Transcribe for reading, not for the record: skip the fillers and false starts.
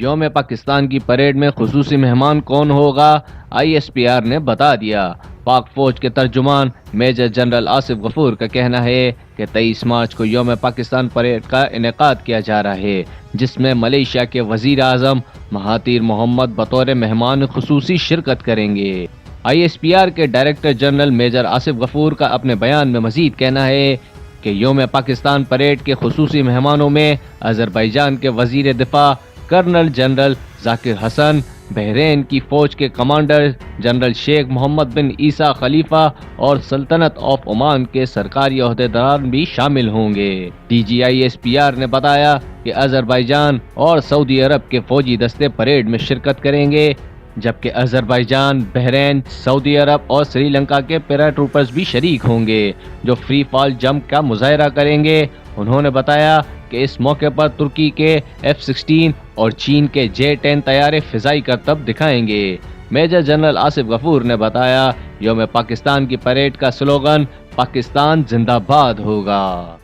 यौम पाकिस्तान की परेड में खुसूसी मेहमान कौन होगा, ISPR ने बता दिया। पाक फौज के तर्जुमान मेजर जनरल आसिफ गफूर का कहना है कि 23 मार्च को यौम पाकिस्तान परेड का इनेकाद किया जा रहा है, जिसमें मलेशिया के वजीर आजम महातीर मोहम्मद बतौर मेहमान खुसूसी शिरकत करेंगे। ISPR के director general major Asif Ghafoor का अपने बयान में मजीद कहना है कि यौम पाकिस्तान परेड के खुसूसी मेहमानों में अजरबैजान के वजीर दिफा colonel general Zakir Hasan, Bahrain की फौज के commander general Sheikh Mohammed bin Isa Khalifa और सल्तनत ऑफ ओमान के सरकारी ओहदेदार भी शामिल होंगे। DG ISPR ने बताया कि अजरबैजान और सऊदी अरब के फौजी दस्ते परेड में शिरकत करेंगे, जबकि अजरबैजान, बहरीन, सऊदी अरब और श्रीलंका के पैराट्रूपर्स भी शरीक होंगे, जो फ्री फॉल जंप का मुजाहरा करेंगे। उन्होंने बताया कि इस मौके पर तुर्की के F-16 और चीन के J-10 तैयारे फिजाई करतब दिखाएंगे। मेजर जनरल आसिफ गफूर ने बताया, यौम पाकिस्तान की परेड का स्लोगन पाकिस्तान जिंदाबाद होगा।